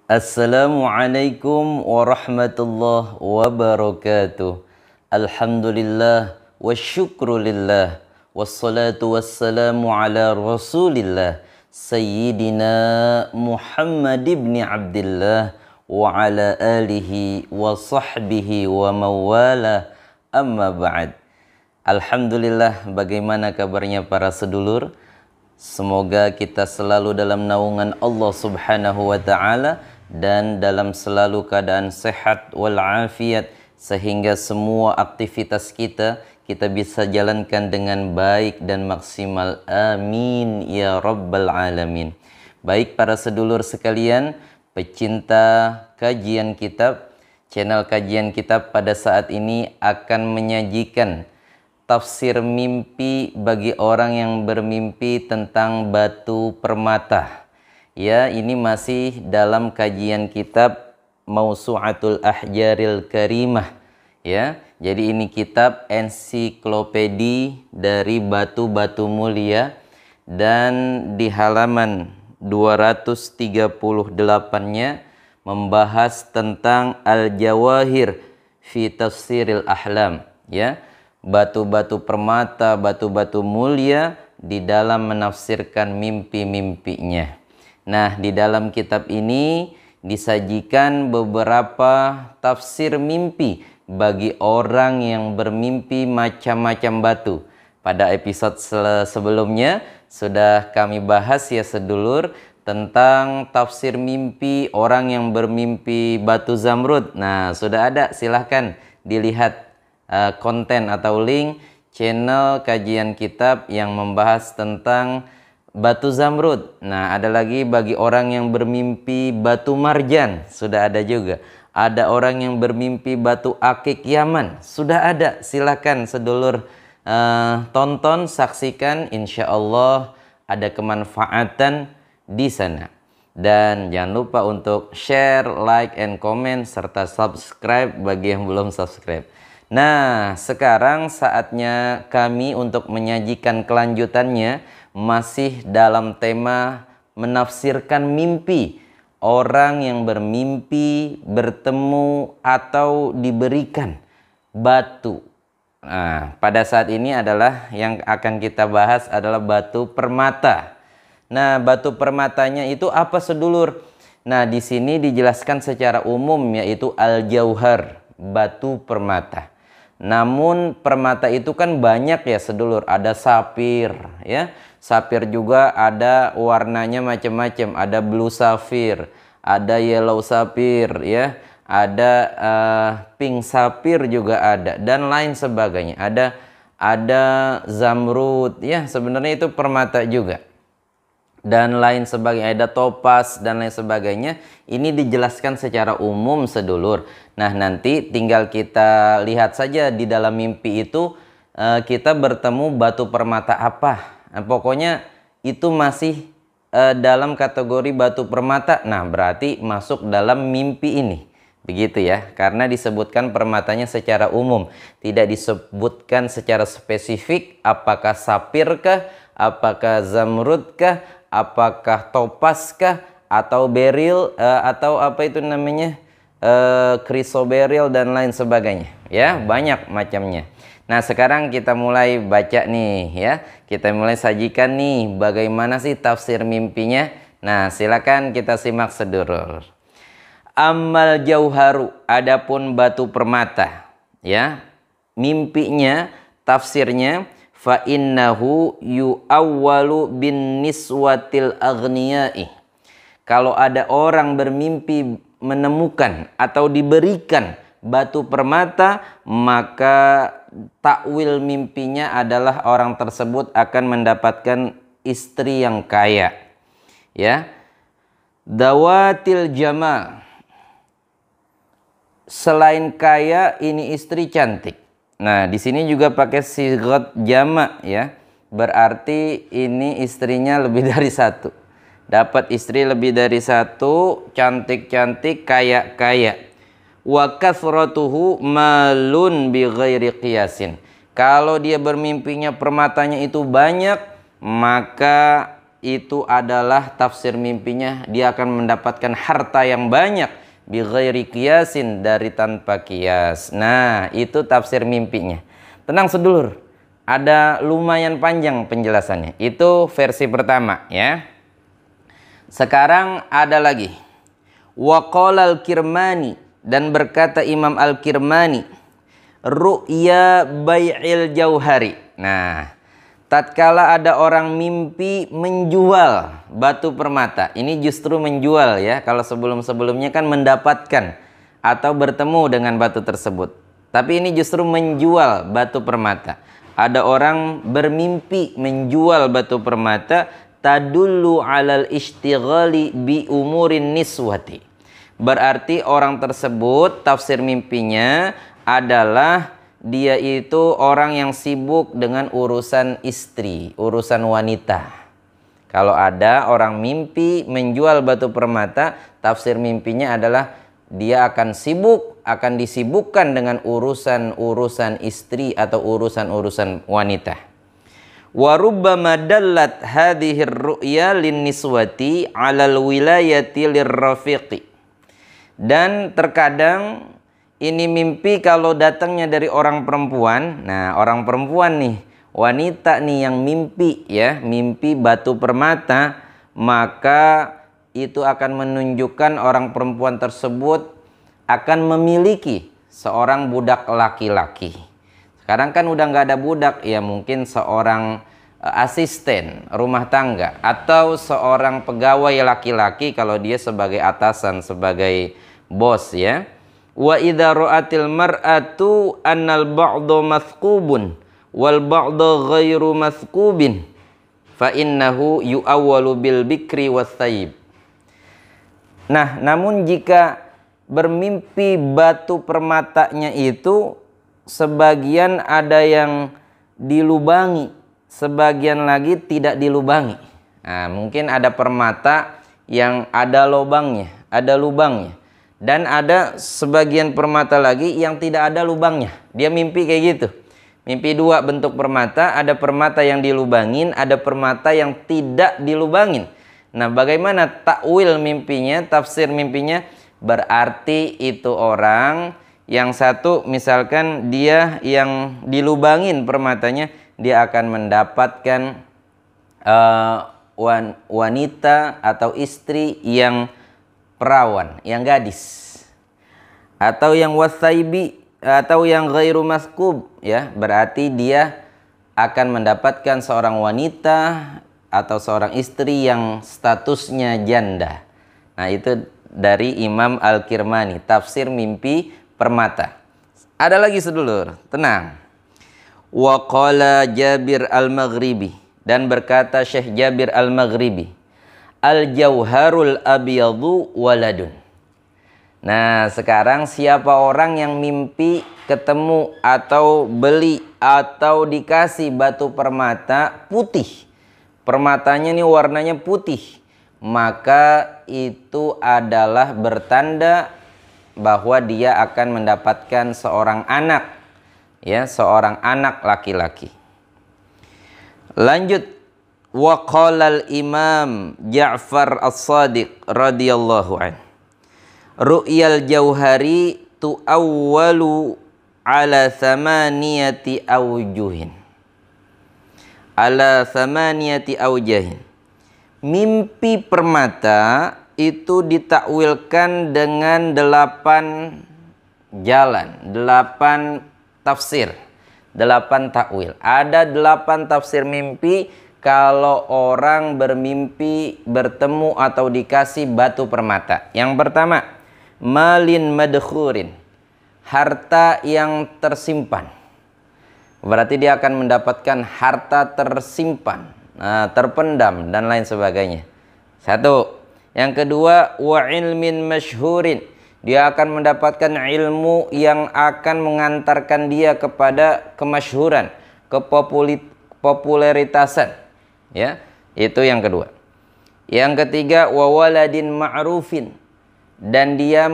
Assalamualaikum warahmatullahi wabarakatuh. Alhamdulillah wa syukrulillah wassalatu wassalamu ala rasulillah Sayyidina Muhammad ibn Abdillah wa ala alihi wa sahbihi wa mawala amma ba'd. Alhamdulillah, bagaimana kabarnya para sedulur? Semoga kita selalu dalam naungan Allah Subhanahu wa taala dan dalam selalu keadaan sehat walafiat, sehingga semua aktivitas kita bisa jalankan dengan baik dan maksimal. Amin ya rabbal alamin. Baik para sedulur sekalian, pecinta kajian kitab, channel kajian kitab pada saat ini akan menyajikan tafsir mimpi bagi orang yang bermimpi tentang batu permata. Ya, ini masih dalam kajian kitab Mausu'atul Ahjaril Karimah. Ya, jadi ini kitab ensiklopedi dari batu-batu mulia, dan di halaman 238-nya membahas tentang al-jawahir fi tafsiril ahlam. Ya, batu-batu permata, batu-batu mulia di dalam menafsirkan mimpi-mimpinya. Nah, di dalam kitab ini disajikan beberapa tafsir mimpi bagi orang yang bermimpi macam-macam batu. Pada episode sebelumnya sudah kami bahas ya sedulur, tentang tafsir mimpi orang yang bermimpi batu zamrud. Nah, sudah ada, silahkan dilihat konten atau link channel kajian kitab yang membahas tentang batu zamrud. Nah, ada lagi bagi orang yang bermimpi batu marjan, sudah ada juga. Ada orang yang bermimpi batu akik Yaman, sudah ada. Silakan sedulur tonton, saksikan, insya Allah ada kemanfaatan di sana. Dan jangan lupa untuk share, like, and comment, serta subscribe bagi yang belum subscribe. Nah, sekarang saatnya kami untuk menyajikan kelanjutannya, masih dalam tema menafsirkan mimpi orang yang bermimpi bertemu atau diberikan batu. Nah, pada saat ini adalah yang akan kita bahas adalah batu permata. Nah, batu permatanya itu apa sedulur? Nah, di sini dijelaskan secara umum, yaitu al-jauhar, batu permata. Namun permata itu kan banyak ya sedulur, ada sapir ya. Sapir juga ada warnanya macam-macam, ada blue sapphire, ada yellow sapphire ya, ada pink sapphire juga ada, dan lain sebagainya. Ada zamrud ya, sebenarnya itu permata juga. Dan lain sebagainya, ada topas dan lain sebagainya. Ini dijelaskan secara umum sedulur. Nah, nanti tinggal kita lihat saja di dalam mimpi itu kita bertemu batu permata apa. Nah, pokoknya itu masih dalam kategori batu permata. Nah, berarti masuk dalam mimpi ini. Begitu ya, karena disebutkan permatanya secara umum, tidak disebutkan secara spesifik apakah sapir kah, apakah zamrud kah, apakah topas kah, atau beril, atau apa itu namanya, krisoberil dan lain sebagainya ya, banyak macamnya. Nah, sekarang kita mulai baca nih ya, kita mulai sajikan nih bagaimana sih tafsir mimpinya. Nah, silakan kita simak sedulur. Ammal jauharu, adapun batu permata ya, mimpinya, tafsirnya, fa innahu yu'awwalu bin niswatil aghniyai. Kalau ada orang bermimpi menemukan atau diberikan batu permata, maka takwil mimpinya adalah orang tersebut akan mendapatkan istri yang kaya ya. Dawatil jamal, selain kaya ini istri cantik. Nah, di sini juga pakai sigot jama ya. Berarti ini istrinya lebih dari satu. Dapat istri lebih dari satu, cantik-cantik, kaya-kaya. Wa kathratuhu malun bi ghairi qiyasin. Kalau dia bermimpinya permatanya itu banyak, maka itu adalah tafsir mimpinya dia akan mendapatkan harta yang banyak bi ghairi qiyasin, dari tanpa kias. Nah, itu tafsir mimpinya. Tenang sedulur, ada lumayan panjang penjelasannya. Itu versi pertama ya. Sekarang ada lagi. Wa qala al-Kirmani, dan berkata Imam Al-Kirmani, ru'ya bai'il jauhari. Nah, tatkala ada orang mimpi menjual batu permata, ini justru menjual ya. Kalau sebelum-sebelumnya kan mendapatkan atau bertemu dengan batu tersebut. Tapi ini justru menjual batu permata. Ada orang bermimpi menjual batu permata, tadullu alal ishtighali bi umurin niswati. Berarti orang tersebut tafsir mimpinya adalah dia itu orang yang sibuk dengan urusan istri, urusan wanita. Kalau ada orang mimpi menjual batu permata, tafsir mimpinya adalah dia akan sibuk, akan disibukkan dengan urusan-urusan istri atau urusan-urusan wanita. Wa rubbama dallat hadhihi ar-ru'ya lin-niswati 'alal wilayati lir-rafiqi. Dan terkadang ini mimpi kalau datangnya dari orang perempuan. Nah, orang perempuan nih, wanita nih yang mimpi ya, mimpi batu permata, maka itu akan menunjukkan orang perempuan tersebut akan memiliki seorang budak laki-laki. Sekarang kan udah nggak ada budak, ya mungkin seorang asisten rumah tangga atau seorang pegawai laki-laki kalau dia sebagai atasan, sebagai bos ya. Wa idza ra'atil mar'atu annal ba'du mathqubun wal ba'du ghairu mathqubin fa innahu yu'awwalu bil bikri was sayyib. Nah, namun jika bermimpi batu permatanya itu sebagian ada yang dilubangi, sebagian lagi tidak dilubangi. Nah, mungkin ada permata yang ada lubangnya, ada lubangnya. Dan ada sebagian permata lagi yang tidak ada lubangnya. Dia mimpi kayak gitu. Mimpi dua bentuk permata, ada permata yang dilubangin, ada permata yang tidak dilubangin. Nah, bagaimana takwil mimpinya, tafsir mimpinya? Berarti itu orang yang satu misalkan dia yang dilubangin permatanya, dia akan mendapatkan wanita atau istri yang perawan, yang gadis, atau yang wasaibi, atau yang ghairu maskub ya, berarti dia akan mendapatkan seorang wanita atau seorang istri yang statusnya janda. Nah, itu dari Imam Al-Kirmani, tafsir mimpi permata. Ada lagi sedulur, tenang. Wa qala Jabir Al-Maghribi, dan berkata Syekh Jabir Al-Maghribi, al-jauharul abyadu waladun. Nah, sekarang siapa orang yang mimpi ketemu atau beli atau dikasih batu permata putih, permatanya nih warnanya putih, maka itu adalah bertanda bahwa dia akan mendapatkan seorang anak, ya, seorang anak laki-laki. Lanjut. Wa qala al-Imam Ja'far As-Shadiq radhiyallahu anhu, ru'yal jauhari tu'awwalu ala thamaniyati awjuhin. Ala thamaniyati awjahin. Mimpi permata itu ditakwilkan dengan 8 jalan, 8 tafsir, 8 takwil. Ada 8 tafsir mimpi kalau orang bermimpi bertemu atau dikasih batu permata. Yang pertama, malin madkhurin, harta yang tersimpan. Berarti dia akan mendapatkan harta tersimpan, terpendam dan lain sebagainya. Satu. Yang kedua, wa ilmin masyhurin, dia akan mendapatkan ilmu yang akan mengantarkan dia kepada kemasyhuran, kepopuleritasan. Ya, itu yang kedua. Yang ketiga, wa waladin ma'rufin, dan dia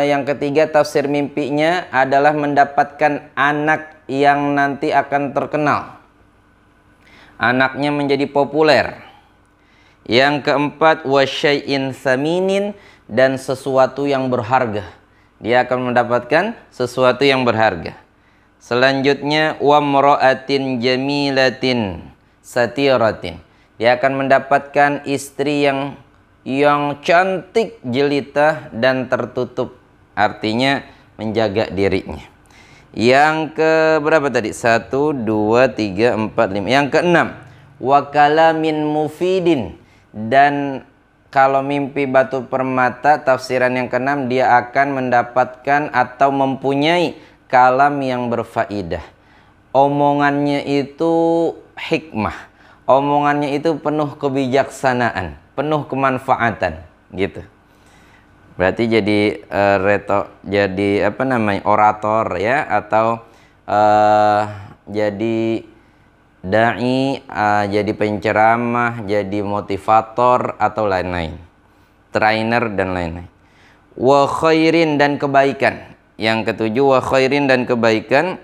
yang ketiga tafsir mimpinya adalah mendapatkan anak yang nanti akan terkenal, anaknya menjadi populer. Yang keempat, wasyai'in saminin, dan sesuatu yang berharga. Dia akan mendapatkan sesuatu yang berharga. Selanjutnya, wamra'atin jamilatin satiratin. Dia akan mendapatkan istri yang cantik, jelita, dan tertutup. Artinya menjaga dirinya. Yang ke berapa tadi? 1, 2, 3, 4, 5. Yang keenam, wa kalamin mufidin. Dan kalau mimpi batu permata, tafsiran yang keenam, dia akan mendapatkan atau mempunyai kalam yang berfaedah. Omongannya itu hikmah. Omongannya itu penuh kebijaksanaan, penuh kemanfaatan, gitu. Berarti jadi jadi apa namanya, orator ya, atau jadi dai, jadi penceramah, jadi motivator atau lain-lain, trainer dan lain-lain. Wa khairin, dan kebaikan. Yang ketujuh, wa khairin, dan kebaikan.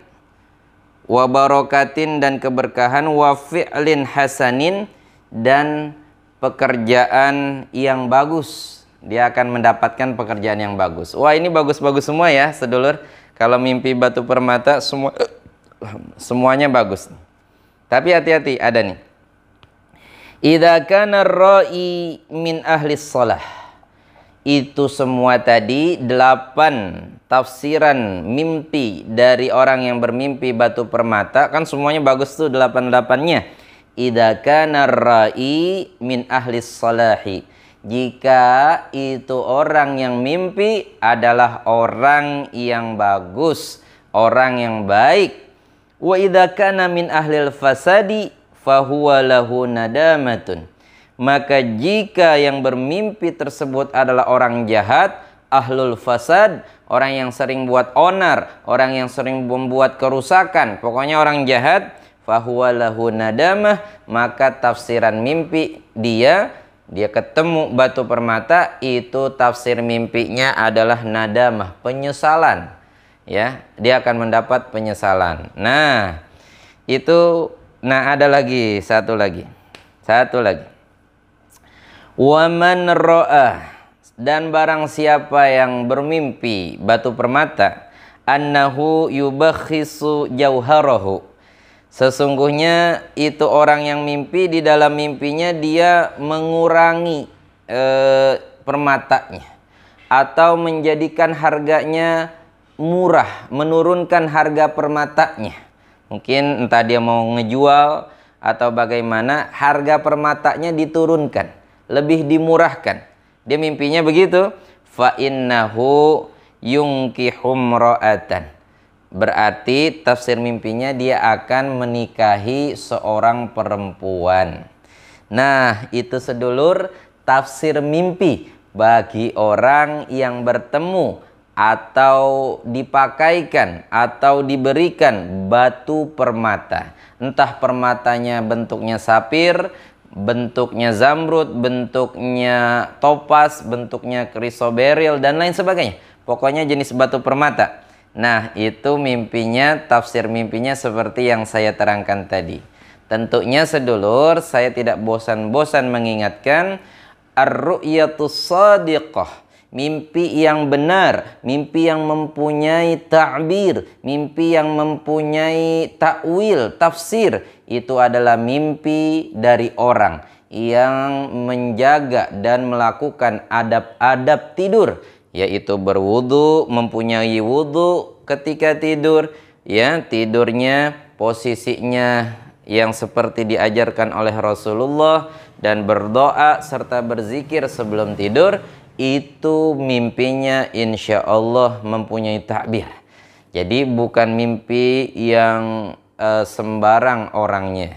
Wa barokatin, dan keberkahan. Wa fi'lin hasanin, dan pekerjaan yang bagus. Dia akan mendapatkan pekerjaan yang bagus. Wah, ini bagus-bagus semua ya sedulur. Kalau mimpi batu permata semuanya bagus. Tapi hati-hati, ada nih. Idza kana ar-ra'i min ahli shalah. Itu semua tadi 8 tafsiran mimpi dari orang yang bermimpi batu permata, kan semuanya bagus tuh 8-8-nya. Idza kana ar-ra'i min ahli shalahi. Jika itu orang yang mimpi adalah orang yang bagus, orang yang baik. Wa idza kana min ahlil fasadi fahuwa lahu nadamatun. Maka jika yang bermimpi tersebut adalah orang jahat, ahlul fasad, orang yang sering buat onar, orang yang sering membuat kerusakan, pokoknya orang jahat, fahuwa lahu nadamah, maka tafsiran mimpi dia ketemu batu permata, itu tafsir mimpinya adalah nadamah, penyesalan. Ya, dia akan mendapat penyesalan. Nah, itu, ada lagi, satu lagi. Wa man ra'a, dan barang siapa yang bermimpi batu permata, annahu yubakhisu jauharahu. Sesungguhnya itu orang yang mimpi, di dalam mimpinya dia mengurangi permatanya, atau menjadikan harganya murah, menurunkan harga permatanya. Mungkin entah dia mau ngejual atau bagaimana, harga permatanya diturunkan, lebih dimurahkan. Dia mimpinya begitu. Fa innahu yunkihum ra'atan. Berarti tafsir mimpinya dia akan menikahi seorang perempuan. Nah, itu sedulur tafsir mimpi bagi orang yang bertemu atau dipakaikan atau diberikan batu permata. Entah permatanya bentuknya sapir, bentuknya zamrud, bentuknya topas, bentuknya krisoberil, dan lain sebagainya. Pokoknya jenis batu permata. Nah, itu mimpinya, tafsir mimpinya seperti yang saya terangkan tadi. Tentunya sedulur, saya tidak bosan-bosan mengingatkan, ar-ru'yatus shadiqah, mimpi yang benar, mimpi yang mempunyai ta'bir, mimpi yang mempunyai ta'wil, tafsir, itu adalah mimpi dari orang yang menjaga dan melakukan adab-adab tidur, yaitu berwudu, mempunyai wudu ketika tidur, ya, tidurnya posisinya yang seperti diajarkan oleh Rasulullah, dan berdoa serta berzikir sebelum tidur. Itu mimpinya insya Allah mempunyai takbir. Jadi bukan mimpi yang sembarang orangnya.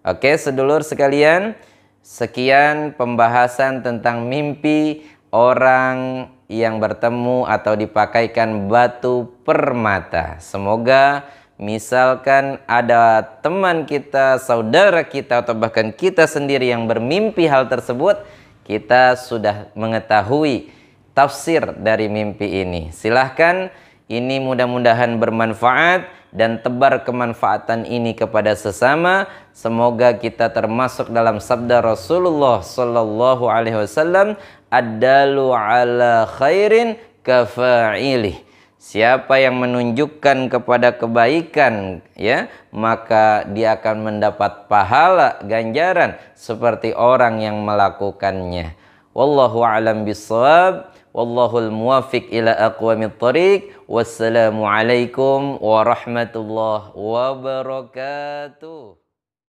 Oke sedulur sekalian, sekian pembahasan tentang mimpi orang yang bertemu atau dipakaikan batu permata. Semoga misalkan ada teman kita, saudara kita, atau bahkan kita sendiri yang bermimpi hal tersebut, kita sudah mengetahui tafsir dari mimpi ini. Silahkan, ini mudah-mudahan bermanfaat. dan tebar kemanfaatan ini kepada sesama. Semoga kita termasuk dalam sabda Rasulullah sallallahu alaihi wasallam, ad-dalu ala khairin kafa'ilih. Siapa yang menunjukkan kepada kebaikan, ya, maka dia akan mendapat pahala ganjaran seperti orang yang melakukannya. Wallahu a'lam bissawab. Wallahul muwafiq ila aqwamit thoriq. Wassalamu alaikum warahmatullahi wabarakatuh.